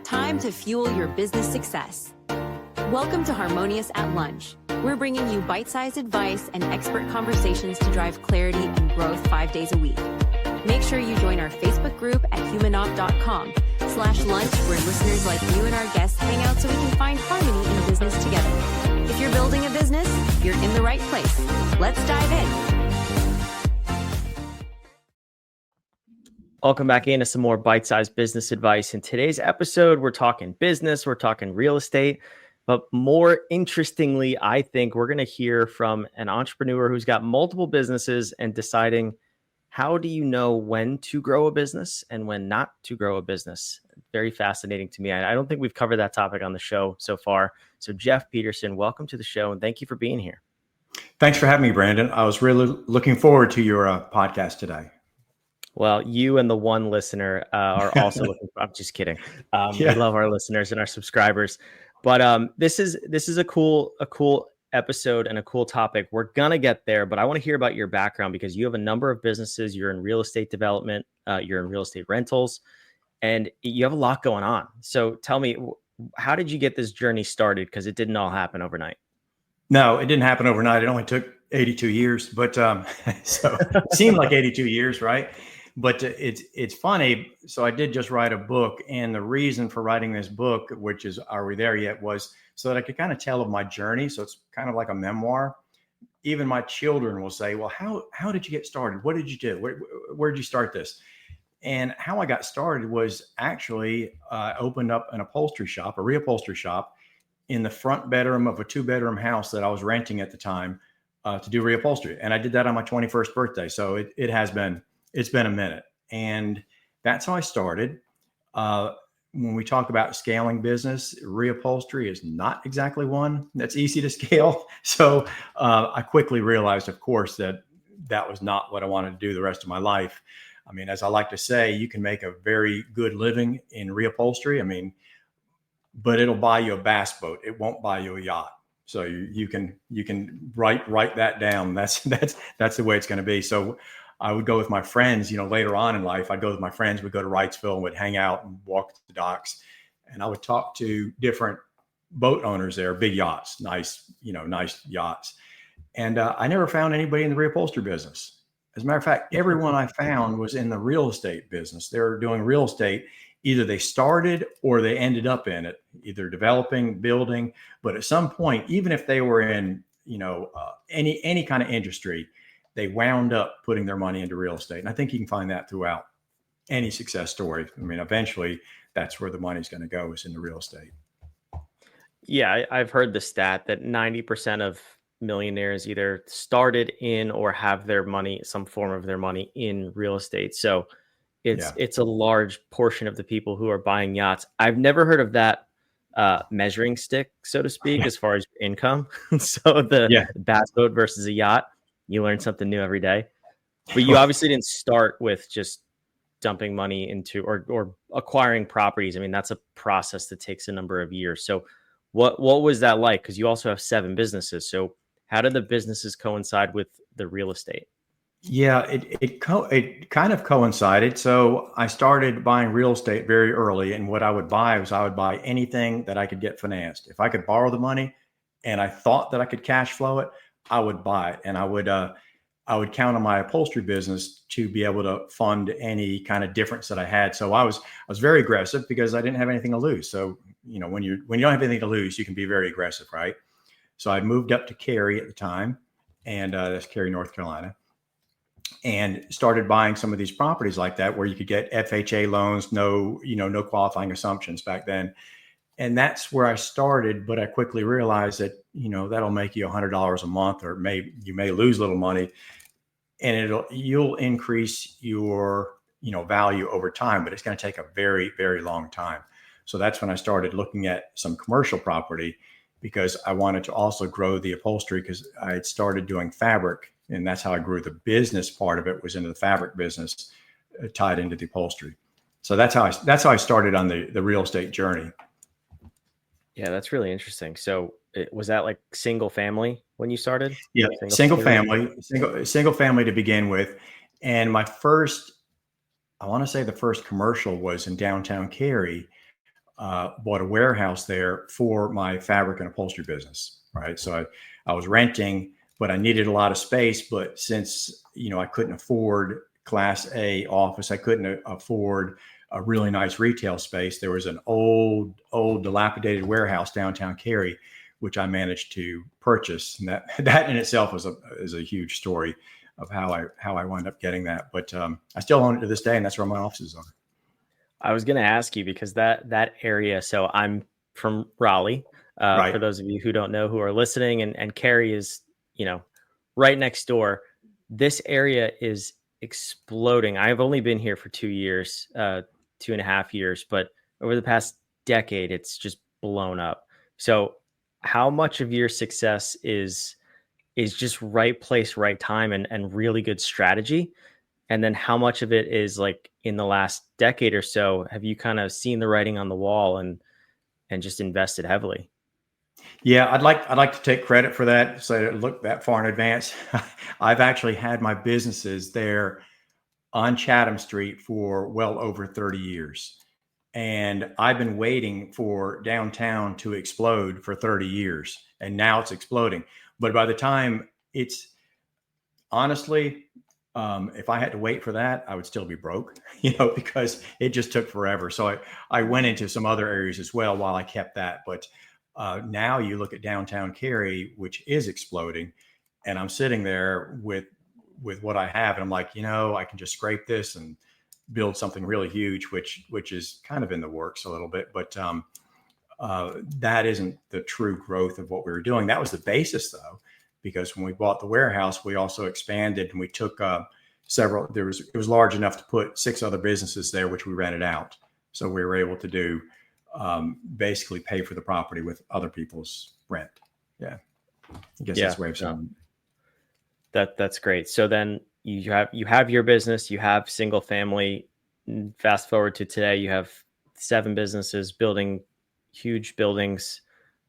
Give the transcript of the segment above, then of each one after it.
Time to fuel your business success. Welcome to Harmonious at Lunch. We're bringing you bite-sized advice and expert conversations to drive clarity and growth 5 days a week. Make sure you join our Facebook group at humanop.com/lunch, where listeners like you and our guests hang out so we can find harmony in business together. If you're building a business, you're in the right place. Let's dive in. Welcome back into some more bite-sized business advice. In today's episode, we're talking business, we're talking real estate, but more interestingly, I think we're going to hear from an entrepreneur who's got multiple businesses and deciding how do you know when to grow a business and when not to grow a business. Very fascinating to me. I don't think we've covered that topic on the show so far. So Jeff Peterson, welcome to the show and thank you for being here. Thanks for having me, Brandon. I was really looking forward to your podcast today. Well, you and the one listener are also looking for, I'm just kidding. We love our listeners and our subscribers, but this is a cool episode and a cool topic. We're going to get there, but I want to hear about your background because you have a number of businesses. You're in real estate development, you're in real estate rentals, and you have a lot going on. So tell me, how did you get this journey started? Because it didn't all happen overnight. No, it didn't happen overnight. It only took 82 years, but so it seemed like 82 years, right? But it's funny. So I did just write a book, and the reason for writing this book, which is Are We There Yet, was so that I could kind of tell of my journey. So it's kind of like a memoir. Even my children will say, well, how did you get started? What did you do? Where did you start this? And how I got started was actually opened up an upholstery shop, a reupholstery shop in the front bedroom of a 2-bedroom house that I was renting at the time to do reupholstery. And I did that on my 21st birthday. So it's been a minute. And that's how I started. When we talk about scaling business, reupholstery is not exactly one that's easy to scale. So I quickly realized, of course, that was not what I wanted to do the rest of my life. I mean, as I like to say, you can make a very good living in reupholstery. I mean, but it'll buy you a bass boat. It won't buy you a yacht. So you can write that down. That's the way it's going to be. So I would go with my friends, later on in life, I'd go with my friends, we'd go to Wrightsville and would hang out and walk the docks. And I would talk to different boat owners there, big yachts, nice yachts. And I never found anybody in the reupholstery business. As a matter of fact, everyone I found was in the real estate business. They were doing real estate. Either they started or they ended up in it, either developing, building. But at some point, even if they were in, any kind of industry, they wound up putting their money into real estate. And I think you can find that throughout any success story. I mean, eventually that's where the money's going to go, is into real estate. Yeah, I've heard the stat that 90% of millionaires either started in or have their money, some form of their money, in real estate. So it's a large portion of the people who are buying yachts. I've never heard of that measuring stick, so to speak, as far as income. So the bass boat versus a yacht. You learn something new every day, but you obviously didn't start with just dumping money into or acquiring properties. I mean, that's a process that takes a number of years. So what was that like? Because you also have 7 businesses. So how did the businesses coincide with the real estate? Yeah, it kind of coincided. So I started buying real estate very early. And what I would buy was I would buy anything that I could get financed. If I could borrow the money and I thought that I could cash flow it, I would buy it. And I would count on my upholstery business to be able to fund any kind of difference that I had. So I was very aggressive because I didn't have anything to lose. So, when you don't have anything to lose, you can be very aggressive, right? So I moved up to Cary at the time, and that's Cary, North Carolina, and started buying some of these properties like that where you could get FHA loans, no qualifying assumptions back then. And that's where I started, but I quickly realized that, that'll make you $100 a month, or you may lose a little money, and you'll increase your, value over time, but it's going to take a very, very long time. So that's when I started looking at some commercial property, because I wanted to also grow the upholstery, because I had started doing fabric, and that's how I grew the business part of it, was into the fabric business, tied into the upholstery. So that's how I started on the real estate journey. Yeah, that's really interesting. So was that like single family when you started? Yeah, single family to begin with. And my first, I want to say the first commercial was in downtown Cary. bought a warehouse there for my fabric and upholstery business. Right. So I was renting, but I needed a lot of space. But since, I couldn't afford Class A office, I couldn't afford a really nice retail space. There was an old dilapidated warehouse downtown Cary, which I managed to purchase. And that in itself is a huge story of how I wound up getting that. But I still own it to this day, and that's where my offices are. I was going to ask you because that area. So I'm from Raleigh. Right. For those of you who don't know, who are listening, and Cary is, right next door. This area is exploding. I've only been here for 2 years, 2.5 years, but over the past decade, it's just blown up. So how much of your success is just right place, right time, and really good strategy? And then how much of it is like in the last decade or so, have you kind of seen the writing on the wall and just invested heavily? Yeah, I'd like to take credit for that. So look that far in advance. I've actually had my businesses there on Chatham Street for well over 30 years. And I've been waiting for downtown to explode for 30 years. And now it's exploding. But by the time it's honestly, if I had to wait for that, I would still be broke, because it just took forever. So I went into some other areas as well while I kept that. But now you look at downtown Cary, which is exploding, and I'm sitting there with what I have, and I'm like, I can just scrape this and build something really huge, which is kind of in the works a little bit. But that isn't the true growth of what we were doing. That was the basis, though. Because when we bought the warehouse, we also expanded and we took several. It was large enough to put 6 other businesses there, which we rented out. So we were able to do basically pay for the property with other people's rent. Yeah, I guess that's the way of saying that's great. So then you have your business, you have single family. Fast forward to today, you have 7 businesses building huge buildings.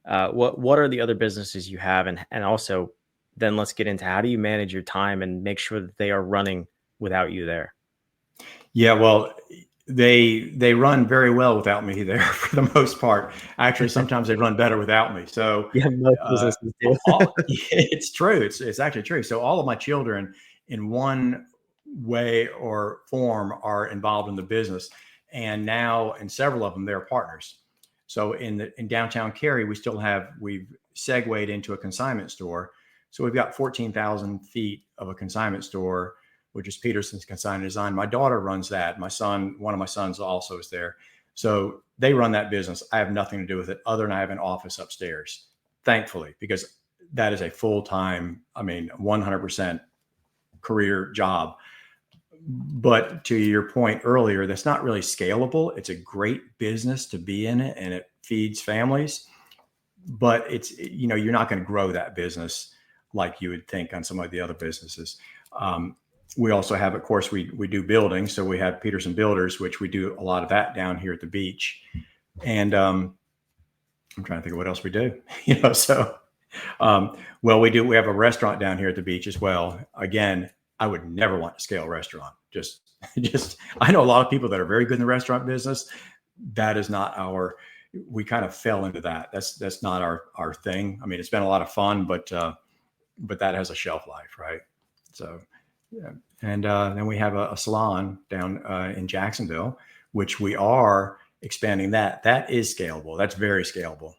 What are the other businesses you have, and also then let's get into how do you manage your time and make sure that they are running without you there? Yeah, well, they run very well without me there for the most part. Actually, sometimes they run better without me. So yeah, most businesses do. It's true. It's actually true. So all of my children, in one way or form, are involved in the business, and now in several of them, they're partners. So in downtown Cary, we've segued into a consignment store. So we've got 14,000 feet of a consignment store, which is Peterson's Consignment Design. My daughter runs that. One of my sons also is there. So they run that business. I have nothing to do with it other than I have an office upstairs, thankfully, because that is a full-time, 100% career job. But to your point earlier, that's not really scalable. It's a great business to be in it, and it feeds families. But it's, you're not going to grow that business like you would think on some of the other businesses. We also have, of course, we do buildings. So we have Peterson Builders, which we do a lot of that down here at the beach. And I'm trying to think of what else we do. Well, we have a restaurant down here at the beach as well. Again, I would never want to scale a restaurant. Just I know a lot of people that are very good in the restaurant business. That is not we kind of fell into that. That's not our thing. It's been a lot of fun, but that has a shelf life, right? So, yeah. And then we have a salon down in Jacksonville, which we are expanding. That is scalable. That's very scalable.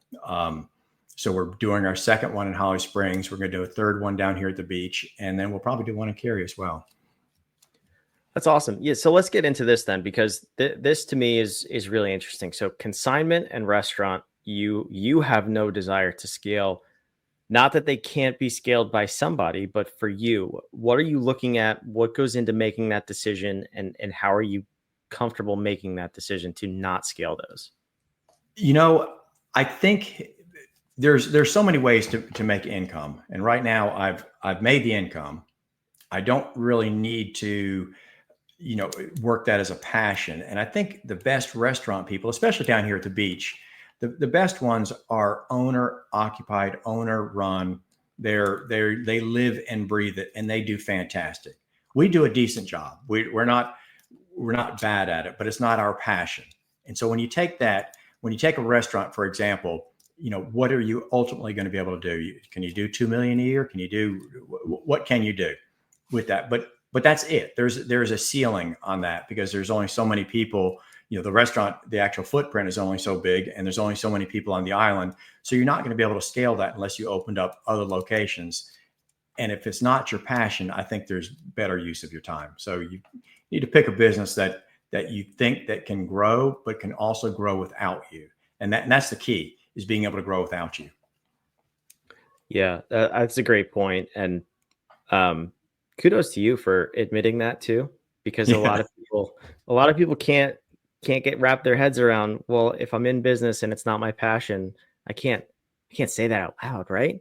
So we're doing our second one in Holly Springs. We're going to do a third one down here at the beach, and then we'll probably do one in Cary as well. That's awesome. Yeah. So let's get into this then, because this to me is really interesting. So consignment and restaurant, you have no desire to scale. Not that they can't be scaled by somebody, but for you, what are you looking at? What goes into making that decision, and how are you comfortable making that decision to not scale those? I think there's so many ways to make income. And right now I've made the income. I don't really need to, work that as a passion. And I think the best restaurant people, especially down here at the beach, the best ones are owner occupied, owner run. They live and breathe it, and they do fantastic. We do a decent job. We're not bad at it, but it's not our passion. And so when you take that, when you take a restaurant, for example, what are you ultimately going to be able to do? Can you do 2 million a year? Can you do, what can you do with that? But that's it. There's a ceiling on that because there's only so many people, the restaurant, the actual footprint is only so big and there's only so many people on the island. So you're not going to be able to scale that unless you opened up other locations. And if it's not your passion, I think there's better use of your time. So you need to pick a business that you think that can grow, but can also grow without you. And that's the key, is being able to grow without you. Yeah, that's a great point. And kudos to you for admitting that too, because a lot of people can't wrap their heads around, well, if I'm in business and it's not my passion, I can't say that out loud, right?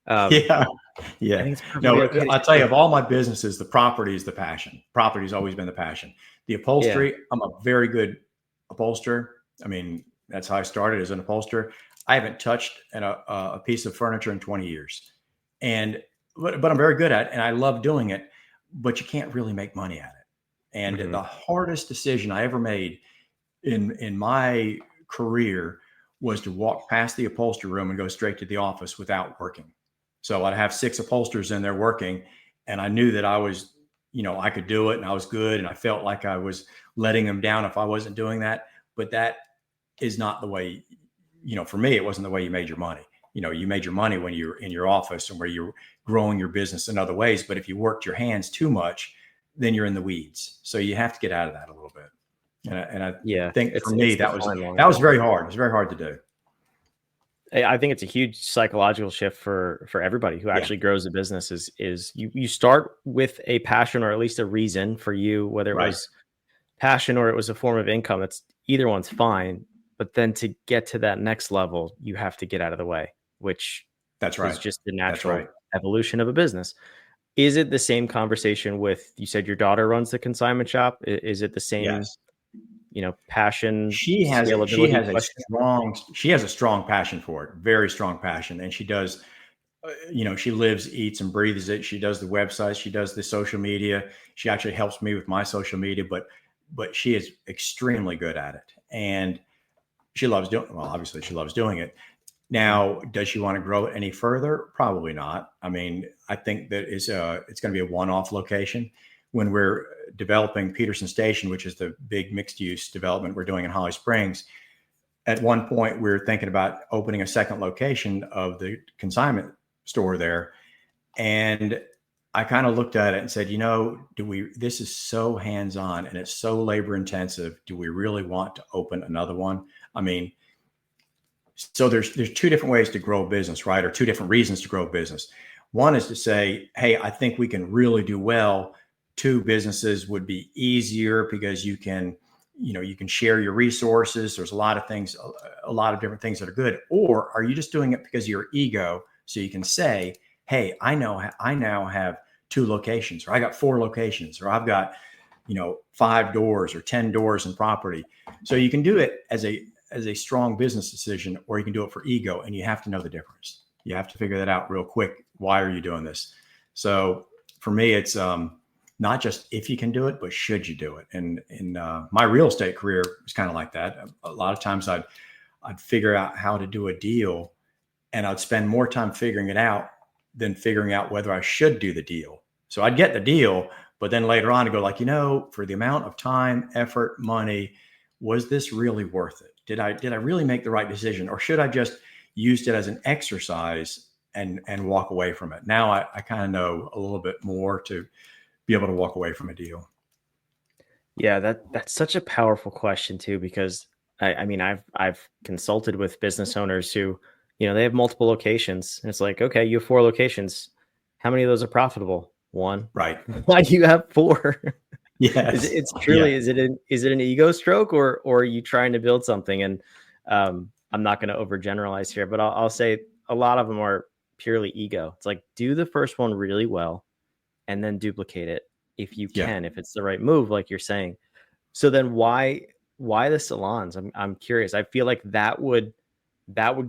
Yeah. I think it's No, okay. I'll tell you, of all my businesses, the property is the passion. Property's always been the passion. The upholstery, I'm a very good upholsterer. I mean, that's how I started as an upholsterer. I haven't touched a piece of furniture in 20 years. But I'm very good at it and I love doing it, but you can't really make money at it. And the hardest decision I ever made in my career was to walk past the upholstery room and go straight to the office without working. So I'd have 6 upholsterers in there working, and I knew that I was, I could do it and I was good. And I felt like I was letting them down if I wasn't doing that. But that is not the way, for me, it wasn't the way you made your money. You made your money when you're in your office and where you're growing your business in other ways. But if you worked your hands too much, then you're in the weeds. So you have to get out of that a little bit. And I think for me, that was very hard. It was very hard to do. I think it's a huge psychological shift for everybody who actually grows a business is you start with a passion or at least a reason for you, whether it was passion or it was a form of income. It's either one's fine. But then to get to that next level, you have to get out of the way, which is just the natural evolution of a business. Is it the same conversation with, you said your daughter runs the consignment shop? Is it the same, Yes. Passion? She has a strong passion for it, very strong passion. And she does, she lives, eats and breathes it. She does the website. She does the social media. She actually helps me with my social media, but she is extremely good at it. And she loves obviously she loves doing it. Now, does she want to grow it any further? Probably not. I mean, I think that it's going to be a one-off location. When we're developing Peterson Station, which is the big mixed-use development we're doing in Holly Springs, at one point we were thinking about opening a second location of the consignment store there. And I kind of looked at it and said, this is so hands-on and it's so labor intensive. Do we really want to open another one? I mean, so there's 2 different ways to grow a business, right? Or 2 different reasons to grow a business. One is to say, hey, I think we can really do well. 2 businesses would be easier because you can share your resources. There's a lot of different things that are good. Or are you just doing it because of your ego? So you can say, hey, I now have 2 locations, or I got 4 locations, or I've got, 5 doors or 10 doors in property. So you can do it as a strong business decision, or you can do it for ego, and you have to know the difference. You have to figure that out real quick. Why are you doing this? So for me, it's not just if you can do it, but should you do it? And in my real estate career was kind of like that. A lot of times I'd figure out how to do a deal, and I'd spend more time figuring it out than figuring out whether I should do the deal. So I'd get the deal, but then later on I'd go like, for the amount of time, effort, money, was this really worth it? Did I really make the right decision, or should I just used it as an exercise and walk away from it? Now I kind of know a little bit more to be able to walk away from a deal. Yeah, that's such a powerful question too, because I mean, I've consulted with business owners who, they have multiple locations, and it's like, okay, you have 4 locations. How many of those are profitable? 1. Right. Why do you have 4? Yes. It's truly, is it an ego stroke, or are you trying to build something? And I'm not going to overgeneralize here, but I'll say a lot of them are purely ego. It's like, do the first one really well and then duplicate it if you can, if it's the right move, like you're saying. So then why the salons? I'm curious. I feel like that would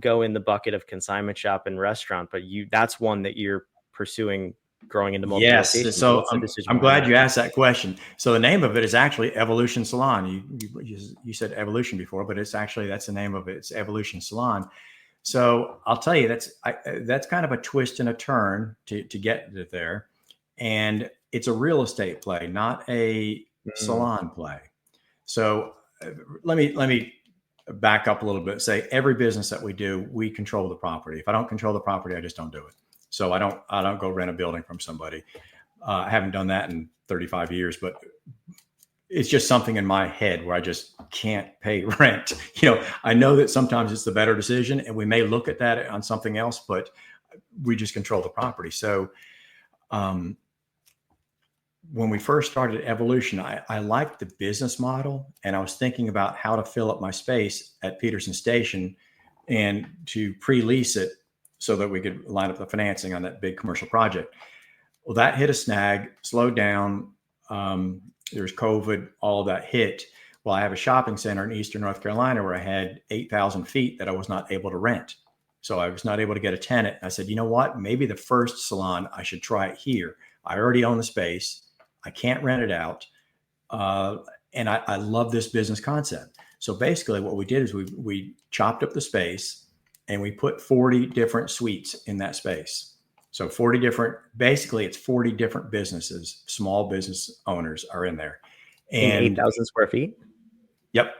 go in the bucket of consignment shop and restaurant, but that's one that you're pursuing growing into multiple Yes. locations? So What's the decision I'm behind glad that? you asked that question. So the name of it is actually Evolution Salon. You said Evolution before, but it's actually, that's the name of it. It's Evolution Salon. So I'll tell you, that's kind of a twist and a turn to get it there. And it's a real estate play, not a salon play. So let me back up a little bit. Say every business that we do, we control the property. If I don't control the property, I just don't do it. So I don't go rent a building from somebody. I haven't done that in 35 years, but it's just something in my head where I just can't pay rent. I know that sometimes it's the better decision, and we may look at that on something else, but we just control the property. So when we first started Evolution, I liked the business model, and I was thinking about how to fill up my space at Peterson Station and to pre-lease it so that we could line up the financing on that big commercial project. Well, that hit a snag, slowed down. There's COVID, all of that hit. Well, I have a shopping center in Eastern North Carolina where I had 8,000 feet that I was not able to rent. So I was not able to get a tenant. I said, you know what? Maybe the first salon, I should try it here. I already own the space. I can't rent it out. And I love this business concept. So basically what we did is we chopped up the space and we put 40 different suites in that space. So basically it's 40 different businesses, small business owners are in there. And in 8,000 square feet? Yep.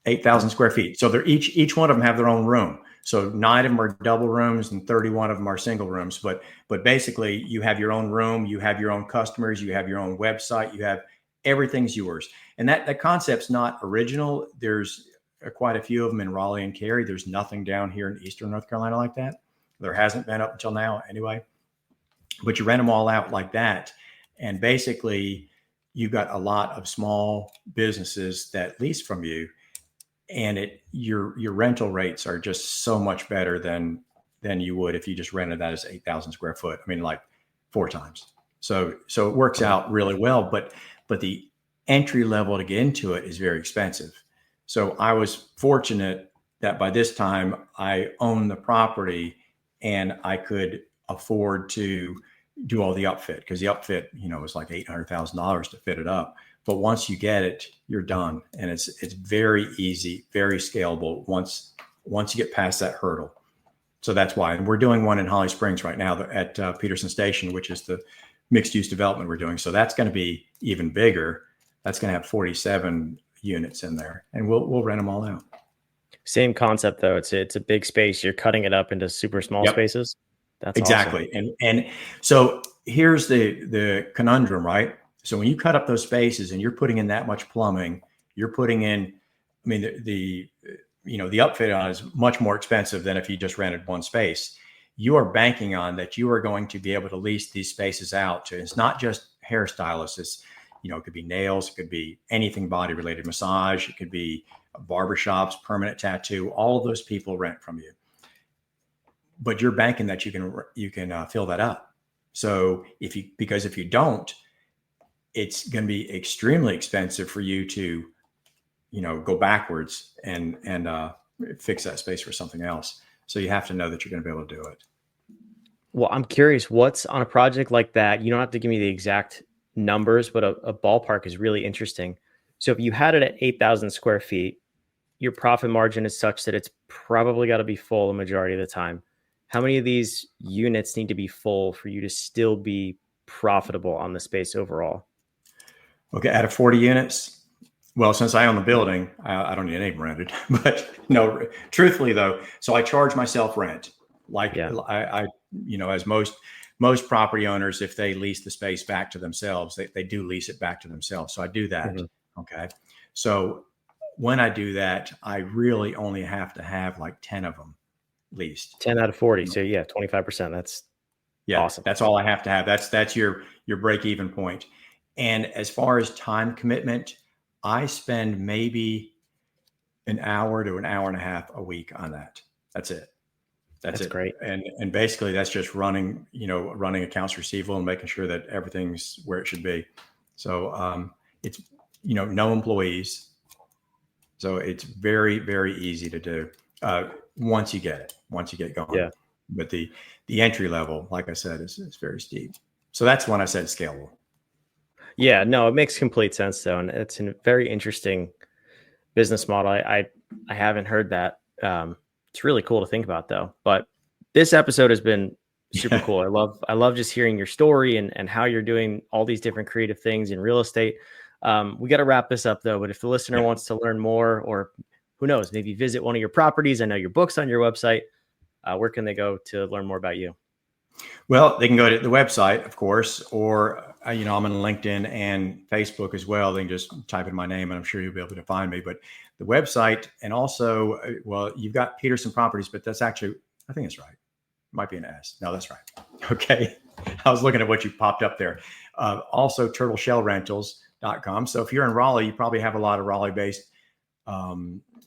8,000 square feet. So they're each one of them have their own room. So 9 of them are double rooms and 31 of them are single rooms. But basically you have your own room, you have your own customers, you have your own website, you have everything's yours. And that concept's not original. There's quite a few of them in Raleigh and Cary. There's nothing down here in Eastern North Carolina like that. There hasn't been up until now anyway. But you rent them all out like that. And basically you've got a lot of small businesses that lease from you, and your rental rates are just so much better than you would if you just rented that as 8,000 square foot. I mean, like 4 times. So it works out really well, but the entry level to get into it is very expensive. So I was fortunate that by this time I owned the property and I could afford to do all the upfit, because the upfit, was like $800,000 to fit it up. But once you get it, you're done. And it's very easy, very scalable once you get past that hurdle. So that's why. And we're doing one in Holly Springs right now at Peterson Station, which is the mixed use development we're doing. So that's going to be even bigger. That's going to have 47 units in there, and we'll rent them all out. Same concept though. It's a big space. You're cutting it up into super small spaces. That's exactly. Awesome. And so here's the conundrum, right? So when you cut up those spaces and you're putting in that much plumbing, you're putting in, I mean, the upfit on is much more expensive than if you just rented one space. You are banking on that you are going to be able to lease these spaces out to. It's not just hairstylists. It's, it could be nails, it could be anything body related, massage, it could be barbershops, permanent tattoo. All of those people rent from you, but you're banking that you can fill that up. So because if you don't, it's going to be extremely expensive for you to, go backwards and fix that space for something else. So you have to know that you're going to be able to do it. Well, I'm curious, what's on a project like that? You don't have to give me the exact numbers, but a ballpark is really interesting. So if you had it at 8,000 square feet, your profit margin is such that it's probably got to be full the majority of the time. How many of these units need to be full for you to still be profitable on the space overall? Okay, out of 40 units, well, since I own the building, I don't need any rented. But no, truthfully though, so I charge myself rent. I as most property owners, if they lease the space back to themselves, they do lease it back to themselves. So I do that. Mm-hmm. Okay. So when I do that, I really only have to have like 10 of them leased. 10 out of 40. So yeah, 25%. That's awesome. That's all I have to have. That's your break even point. And as far as time commitment, I spend maybe an hour to an hour and a half a week on that. That's it. That's it. Great. And basically that's just running accounts receivable and making sure that everything's where it should be. So it's, no employees. So it's very, very easy to do once you get going. Yeah. But the entry level, like I said, is very steep. So that's when I said scalable. Yeah, no, it makes complete sense though. And it's a very interesting business model. I haven't heard that. It's really cool to think about though. But this episode has been super cool. I love just hearing your story and how you're doing all these different creative things in real estate. We got to wrap this up though, but if the listener wants to learn more, or who knows, maybe visit one of your properties, I know your book's on your website. Where can they go to learn more about you? Well, they can go to the website, of course, or, I'm on LinkedIn and Facebook as well. They can just type in my name and I'm sure you'll be able to find me. But the website, and also, well, you've got Peterson Properties, but that's actually, I think it's right. It might be an S. No, that's right. Okay. I was looking at what you popped up there. Also, turtleshellrentals.com. So if you're in Raleigh, you probably have a lot of Raleigh-based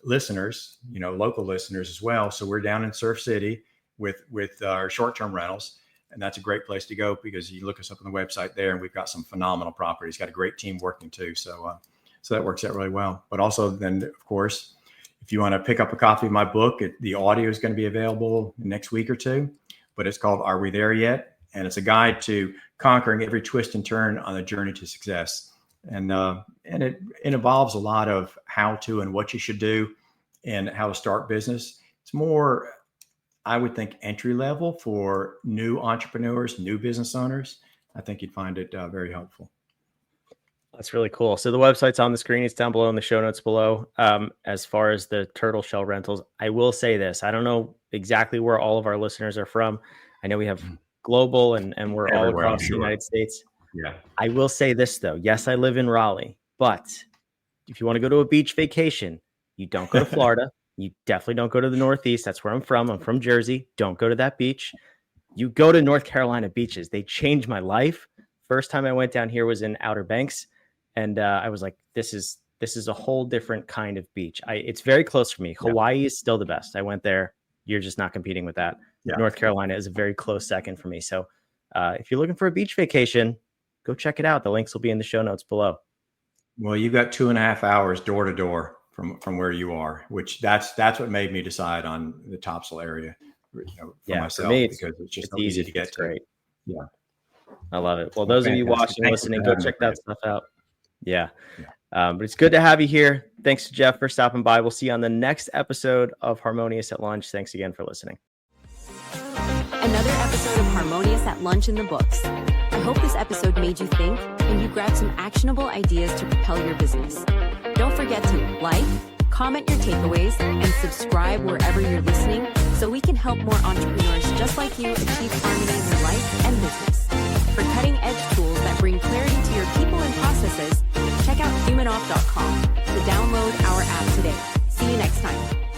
listeners, local listeners as well. So we're down in Surf City with our short-term rentals. And that's a great place to go because you look us up on the website there and we've got some phenomenal properties, got a great team working too. So that works out really well. But also then, of course, if you want to pick up a copy of my book, the audio is going to be available next week or two, but it's called Are We There Yet? And it's a guide to conquering every twist and turn on the journey to success. And it involves a lot of how to and what you should do and how to start business. It's more, I would think, entry level for new entrepreneurs, new business owners. I think you'd find it very helpful. That's really cool. So the website's on the screen. It's down below in the show notes below. As far as the turtle shell rentals, I will say this. I don't know exactly where all of our listeners are from. I know we have global and we're everywhere, all across the United States. Yeah. I will say this though. Yes, I live in Raleigh, but if you want to go to a beach vacation, you don't go to Florida. You definitely don't go to the Northeast. That's where I'm from. I'm from Jersey. Don't go to that beach. You go to North Carolina beaches. They changed my life. First time I went down here was in Outer Banks. And I was like, this is a whole different kind of beach. It's very close for me. Yeah. Hawaii is still the best. I went there. You're just not competing with that. Yeah. North Carolina is a very close second for me. So if you're looking for a beach vacation, go check it out. The links will be in the show notes below. Well, you've got 2.5 hours door to door from where you are, which that's what made me decide on the Topsail area, for myself, for me, because it's just so easy to get to. Great. Yeah. I love it. Well, those of you watching, listening, go check that stuff out. Yeah. But it's good to have you here. Thanks to Jeff for stopping by. We'll see you on the next episode of Harmonious at Lunch. Thanks again for listening. Another episode of Harmonious at Lunch in the books. I hope this episode made you think and you grabbed some actionable ideas to propel your business. Don't forget to like, comment your takeaways, and subscribe wherever you're listening so we can help more entrepreneurs just like you achieve harmony in their life and business. For cutting-edge tools that bring clarity to your people and processes, check out humanoff.com to download our app today. See you next time.